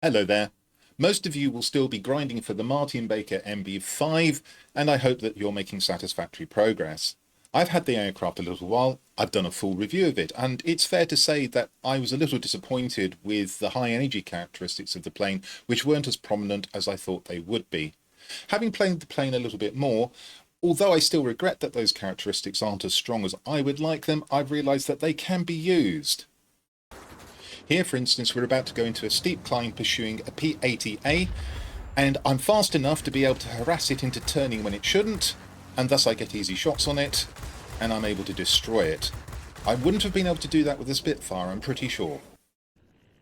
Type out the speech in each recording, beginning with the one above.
Hello there. Most of you will still be grinding for the Martin-Baker MB.5, and I hope that you're making satisfactory progress. I've had the aircraft a little while, I've done a full review of it, and it's fair to say that I was a little disappointed with the high energy characteristics of the plane, which weren't as prominent as I thought they would be. Having played the plane a little bit more, although I still regret that those characteristics aren't as strong as I would like them, I've realised that they can be used. Here, for instance, we're about to go into a steep climb pursuing a P-80A, and I'm fast enough to be able to harass it into turning when it shouldn't, and thus I get easy shots on it, and I'm able to destroy it. I wouldn't have been able to do that with a Spitfire, I'm pretty sure.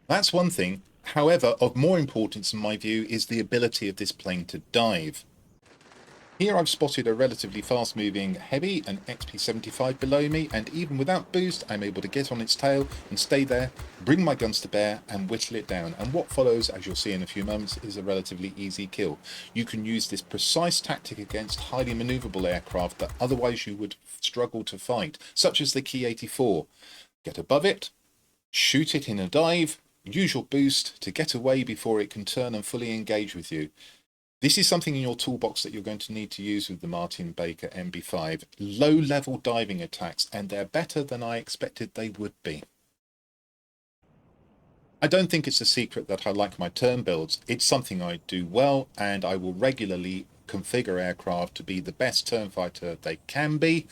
That's one thing. However, of more importance in my view is the ability of this plane to dive. Here I've spotted a relatively fast-moving heavy, an XP-75 below me, and even without boost I'm able to get on its tail and stay there, bring my guns to bear and whittle it down, and what follows, as you'll see in a few moments, is a relatively easy kill. You can use this precise tactic against highly manoeuvrable aircraft that otherwise you would struggle to fight, such as the Ki-84. Get above it, shoot it in a dive, use your boost to get away before it can turn and fully engage with you. This is something in your toolbox that you're going to need to use with the Martin-Baker MB.5. Low-level diving attacks, and they're better than I expected they would be. I don't think it's a secret that I like my turn builds. It's something I do well, and I will regularly configure aircraft to be the best turn fighter they can be.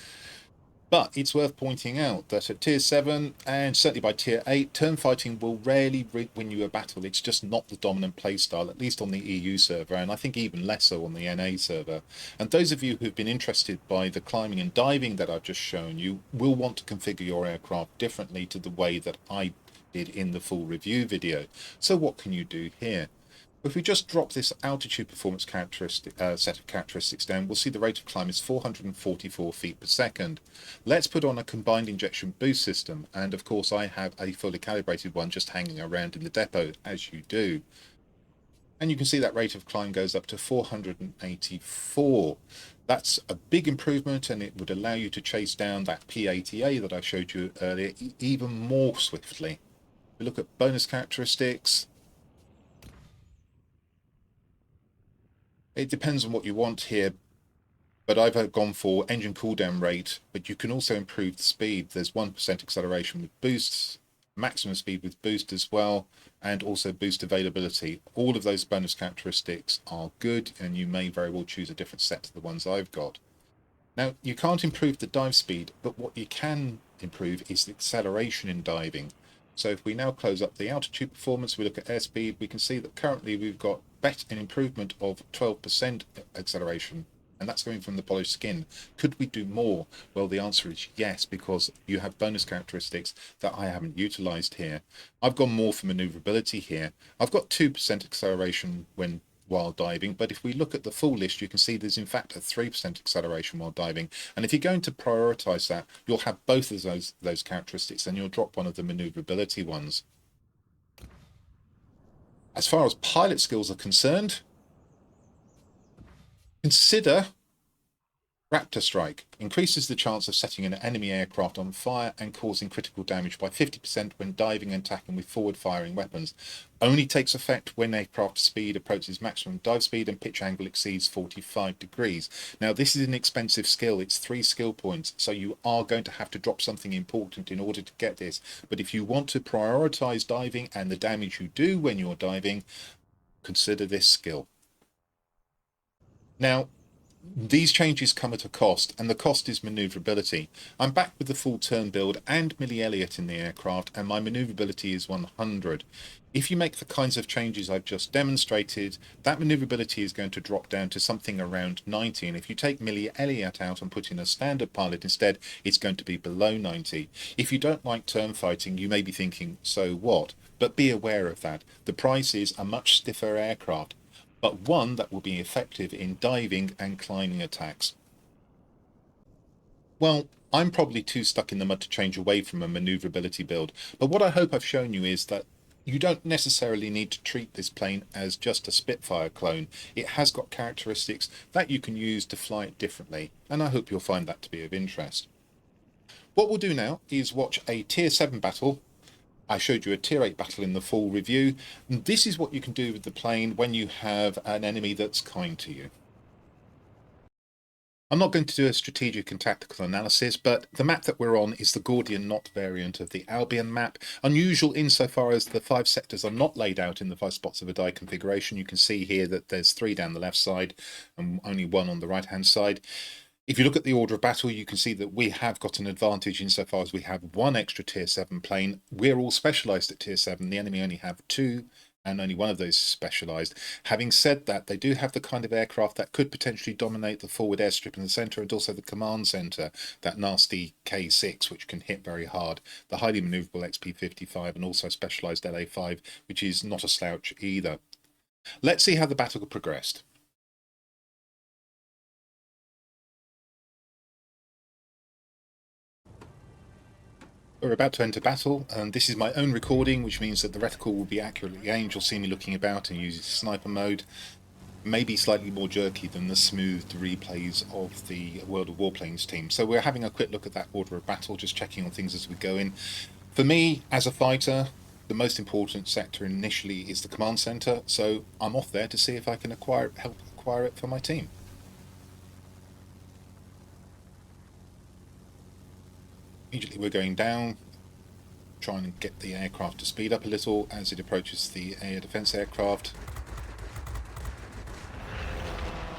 But it's worth pointing out that at Tier 7, and certainly by Tier 8, turn fighting will rarely win you a battle. It's just not the dominant playstyle, at least on the EU server, and I think even less so on the NA server. And those of you who've been interested by the climbing and diving that I've just shown you will want to configure your aircraft differently to the way that I did in the full review video. So what can you do here? If we just drop this altitude performance set of characteristics down, we'll see the rate of climb is 444 feet per second. Let's put on a combined injection boost system, and of course I have a fully calibrated one just hanging around in the depot, as you do. And you can see that rate of climb goes up to 484. That's a big improvement, and it would allow you to chase down that P-80A that I showed you earlier even more swiftly. We look at bonus characteristics. It depends on what you want here, but I've gone for engine cooldown rate, but you can also improve the speed. There's 1% acceleration with boosts, maximum speed with boost as well, and also boost availability. All of those bonus characteristics are good, and you may very well choose a different set to the ones I've got. Now, you can't improve the dive speed, but what you can improve is the acceleration in diving. So if we now close up the altitude performance, we look at airspeed, we can see that currently we've got an improvement of 12% acceleration, and that's going from the polished skin. Could we do more? Well, the answer is yes, because you have bonus characteristics that I haven't utilized here. I've gone more for maneuverability here. I've got 2% acceleration while diving, but if we look at the full list, you can see there's in fact a 3% acceleration while diving, and if you're going to prioritize that, you'll have both of those characteristics, and you'll drop one of the maneuverability ones. As far as pilot skills are concerned, consider Raptor Strike. Increases the chance of setting an enemy aircraft on fire and causing critical damage by 50% when diving and attacking with forward-firing weapons. Only takes effect when aircraft speed approaches maximum dive speed and pitch angle exceeds 45 degrees. Now, this is an expensive skill. It's 3 skill points, so you are going to have to drop something important in order to get this. But if you want to prioritize diving and the damage you do when you're diving, consider this skill. Now, these changes come at a cost, and the cost is manoeuvrability. I'm back with the full turn build and Millie Elliott in the aircraft, and my manoeuvrability is 100. If you make the kinds of changes I've just demonstrated, that manoeuvrability is going to drop down to something around 90, and if you take Millie Elliott out and put in a standard pilot instead, it's going to be below 90. If you don't like turn fighting, you may be thinking, so what? But be aware of that. The price is a much stiffer aircraft, but one that will be effective in diving and climbing attacks. Well, I'm probably too stuck in the mud to change away from a maneuverability build, but what I hope I've shown you is that you don't necessarily need to treat this plane as just a Spitfire clone. It has got characteristics that you can use to fly it differently, and I hope you'll find that to be of interest. What we'll do now is watch a Tier 7 battle I showed you a tier 8 battle in the full review. And this is what you can do with the plane when you have an enemy that's kind to you. I'm not going to do a strategic and tactical analysis, but the map that we're on is the Gordian knot variant of the Albion map. Unusual insofar as the 5 sectors are not laid out in the 5 spots of a die configuration. You can see here that there's 3 down the left side and only 1 on the right hand side. If you look at the order of battle, you can see that we have got an advantage insofar as we have 1 extra tier 7 plane. We're all specialised at tier 7. The enemy only have 2, and only 1 of those is specialised. Having said that, they do have the kind of aircraft that could potentially dominate the forward airstrip in the centre, and also the command centre, that nasty K6, which can hit very hard, the highly manoeuvrable XP-55, and also specialised LA-5, which is not a slouch either. Let's see how the battle progressed. We're about to enter battle, and this is my own recording, which means that the reticle will be accurately aimed. You'll see me looking about and using sniper mode, maybe slightly more jerky than the smoothed replays of the World of Warplanes team. So we're having a quick look at that order of battle, just checking on things as we go in. For me, as a fighter, the most important sector initially is the command centre, so I'm off there to see if I can help acquire it for my team. Immediately we're going down, trying to get the aircraft to speed up a little as it approaches the air defence aircraft.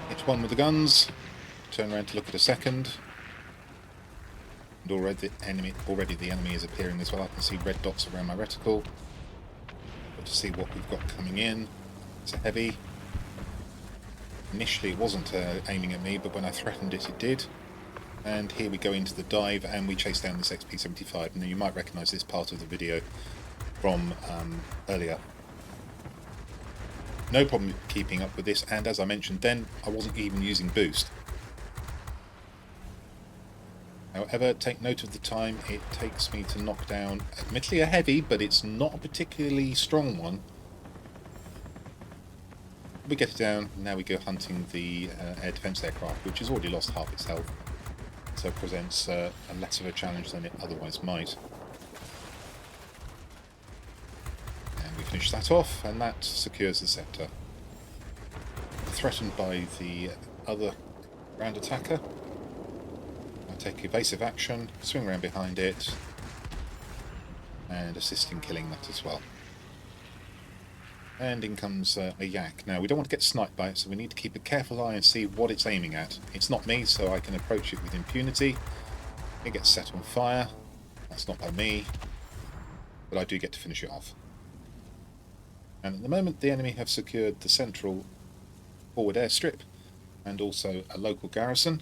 Hit one with the guns, turn around to look at a second, and already the enemy is appearing as well. I can see red dots around my reticle. Got to see what we've got coming in. It's a heavy. Initially it wasn't aiming at me, but when I threatened it, it did. And here we go into the dive and we chase down this XP-75. Now you might recognise this part of the video from earlier. No problem keeping up with this, and as I mentioned then, I wasn't even using boost. However, take note of the time it takes me to knock down, admittedly a heavy, but it's not a particularly strong one. We get it down, now we go hunting the air defence aircraft, which has already lost half its health. So presents a less of a challenge than it otherwise might. And we finish that off, and that secures the sector. Threatened by the other ground attacker, I take evasive action, swing around behind it, and assist in killing that as well. And in comes a yak. Now we don't want to get sniped by it, so we need to keep a careful eye and see what it's aiming at. It's not me, so I can approach it with impunity. It gets set on fire. That's not by me, but I do get to finish it off. And at the moment the enemy have secured the central forward airstrip and also a local garrison.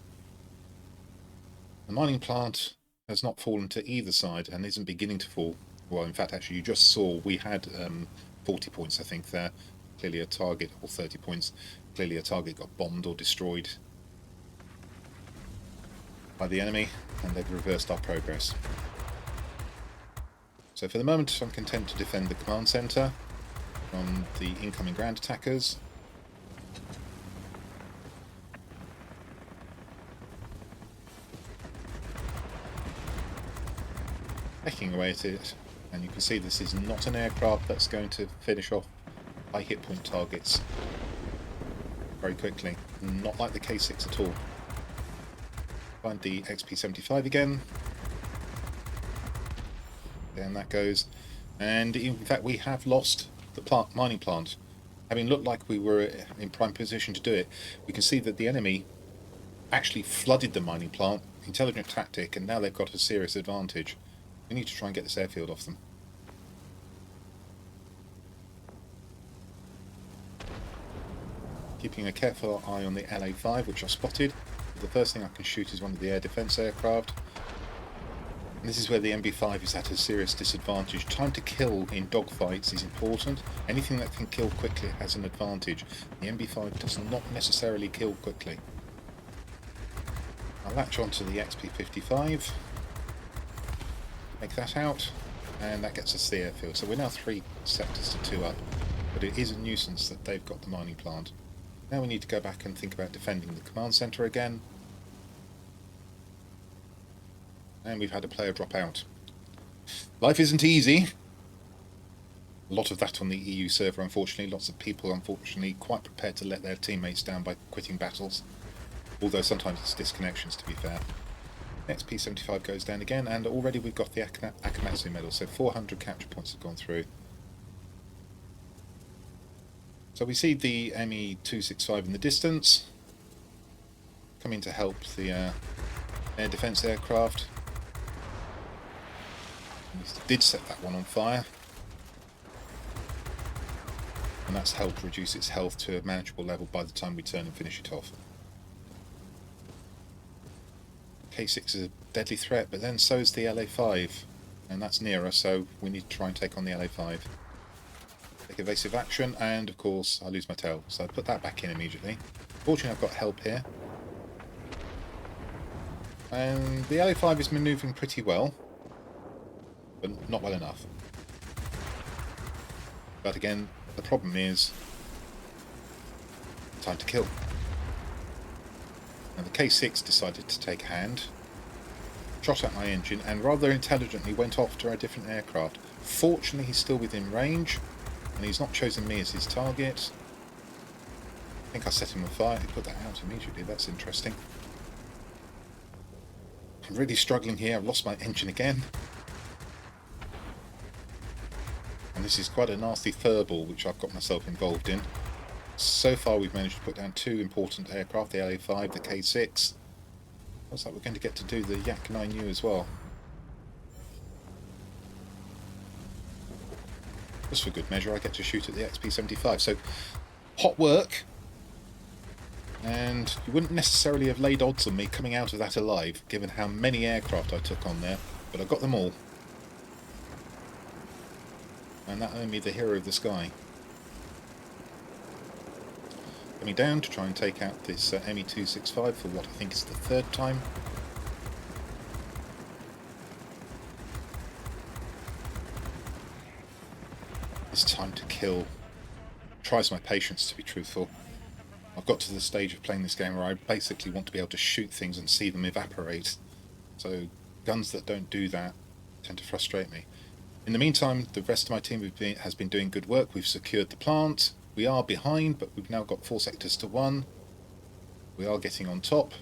The mining plant has not fallen to either side and isn't beginning to fall. Well, in fact, actually, you just saw we had 40 points, I think, there. Clearly a target, or 30 points. Clearly a target got bombed or destroyed by the enemy, and they've reversed our progress. So for the moment, I'm content to defend the command centre from the incoming ground attackers. Pecking away at it. And you can see this is not an aircraft that's going to finish off high hit point targets very quickly. Not like the K6 at all. Find the XP-75 again. Down that goes. And in fact we have lost the mining plant. Having looked like we were in prime position to do it, we can see that the enemy actually flooded the mining plant. Intelligent tactic, and now they've got a serious advantage. We need to try and get this airfield off them. Keeping a careful eye on the LA-5, which I spotted. The first thing I can shoot is one of the air defence aircraft. And this is where the MB.5 is at a serious disadvantage. Time to kill in dogfights is important. Anything that can kill quickly has an advantage. The MB.5 does not necessarily kill quickly. I'll latch onto the XP-55. Make that out, and that gets us the airfield. So we're now 3 sectors to 2 up, but it is a nuisance that they've got the mining plant. Now we need to go back and think about defending the command centre again. And we've had a player drop out. Life isn't easy, A lot of that on the EU server, unfortunately. Lots of people, unfortunately, quite prepared to let their teammates down by quitting battles. Although sometimes it's disconnections, to be fair. XP75 goes down again, and already we've got the Akamatsu medal, so 400 capture points have gone through. So we see the ME-265 in the distance, coming to help the air defence aircraft. We did set that one on fire, and that's helped reduce its health to a manageable level by the time we turn and finish it off. K6 is a deadly threat, but then so is the LA-5, and that's nearer, so we need to try and take on the LA-5. Take evasive action, and of course I lose my tail, so I put that back in immediately. Fortunately I've got help here. And the LA-5 is manoeuvring pretty well, but not well enough. But again, the problem is time to kill. Now the K6 decided to take a hand, shot at my engine, and rather intelligently went off to a different aircraft. Fortunately he's still within range, and he's not chosen me as his target. I think I set him on fire. He put that out immediately. That's interesting. I'm really struggling here. I've lost my engine again. And this is quite a nasty furball which I've got myself involved in. So far we've managed to put down two important aircraft, the LA-5, the K6. Looks like we're going to get to do the Yak 9U as well. Just for good measure, I get to shoot at the XP75. So, hot work. And you wouldn't necessarily have laid odds on me coming out of that alive, given how many aircraft I took on there, but I got them all. And that earned me the Hero of the Sky. Coming down to try and take out this ME-265 for what I think is the third time. This time to kill tries my patience, to be truthful. I've got to the stage of playing this game where I basically want to be able to shoot things and see them evaporate. So guns that don't do that tend to frustrate me. In the meantime, the rest of my team has been doing good work. We've secured the plant. We are behind, but we've now got 4 sectors to 1. We are getting on top.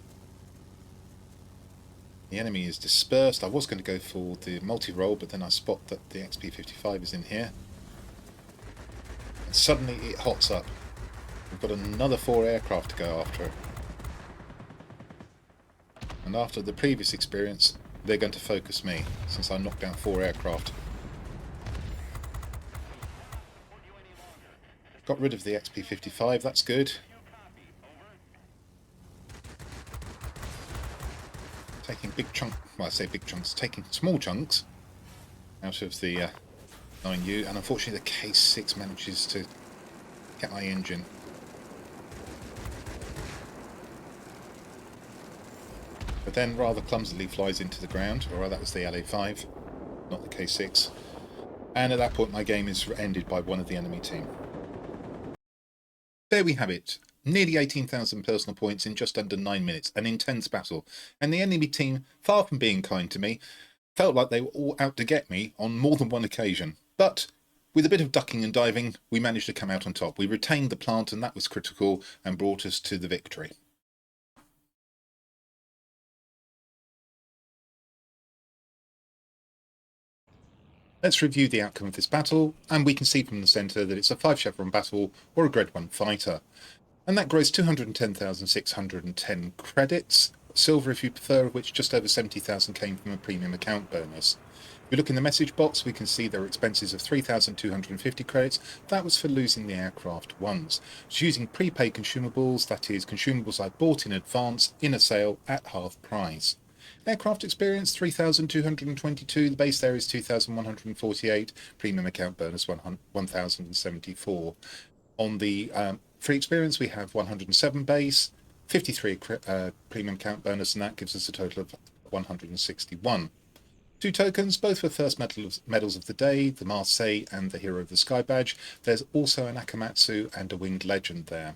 The enemy is dispersed. I was going to go for the multi-role, but then I spot that the XP-55 is in here. And suddenly it hots up. We've got another 4 aircraft to go after it. And after the previous experience, they're going to focus me, since I knocked down 4 aircraft. Got rid of the XP-55, that's good. Taking big chunks, well I say big chunks, taking small chunks out of the 9U, and unfortunately the K6 manages to get my engine. But then rather clumsily flies into the ground, or that was the LA-5, not the K6. And at that point my game is ended by one of the enemy team. There we have it. Nearly 18,000 personal points in just under 9 minutes, an intense battle, and the enemy team, far from being kind to me, felt like they were all out to get me on more than one occasion. But with a bit of ducking and diving, we managed to come out on top. We retained the plant, and that was critical and brought us to the victory. Let's review the outcome of this battle, and we can see from the centre that it's a 5 chevron battle or a grade 1 fighter. And that grows 210,610 credits, silver if you prefer, of which just over 70,000 came from a premium account bonus. If we look in the message box, we can see there are expenses of 3,250 credits. That was for losing the aircraft once. It's using prepaid consumables, that is, consumables I bought in advance in a sale at half price. Aircraft experience 3,222, the base there is 2,148, premium account bonus 1,074. On the free experience we have 107 base, 53 premium account bonus, and that gives us a total of 161. 2 tokens, both for first medals of the day, the Marseille and the Hero of the Sky badge. There's also an Akamatsu and a Winged Legend there.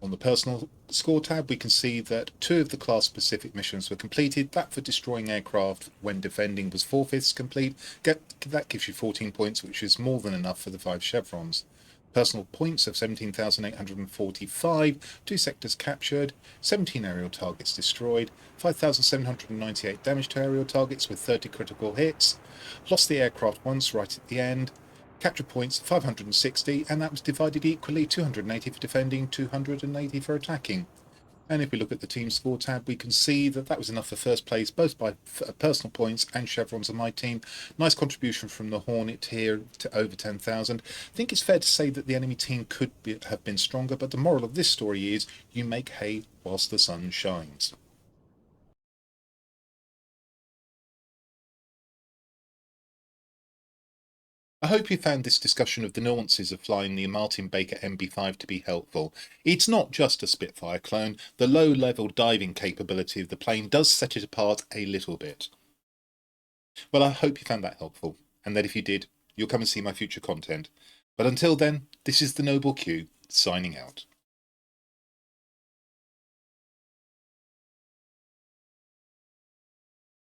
On the personal score tab, we can see that 2 of the class-specific missions were completed. That for destroying aircraft when defending was 4/5 complete. That gives you 14 points, which is more than enough for the 5 chevrons. Personal points of 17,845, 2 sectors captured, 17 aerial targets destroyed, 5,798 damage to aerial targets with 30 critical hits, lost the aircraft once right at the end, capture points 560, and that was divided equally, 280 for defending, 280 for attacking. And if we look at the team score tab, we can see that that was enough for first place, both by personal points and chevrons of my team. Nice contribution from the Hornet here to over 10,000. I think it's fair to say that the enemy team could have been stronger, but the moral of this story is you make hay whilst the sun shines. I hope you found this discussion of the nuances of flying the Martin-Baker MB.5 to be helpful. It's not just a Spitfire clone. The low-level diving capability of the plane does set it apart a little bit. Well, I hope you found that helpful, and that if you did, you'll come and see my future content. But until then, this is the Noble Q, signing out.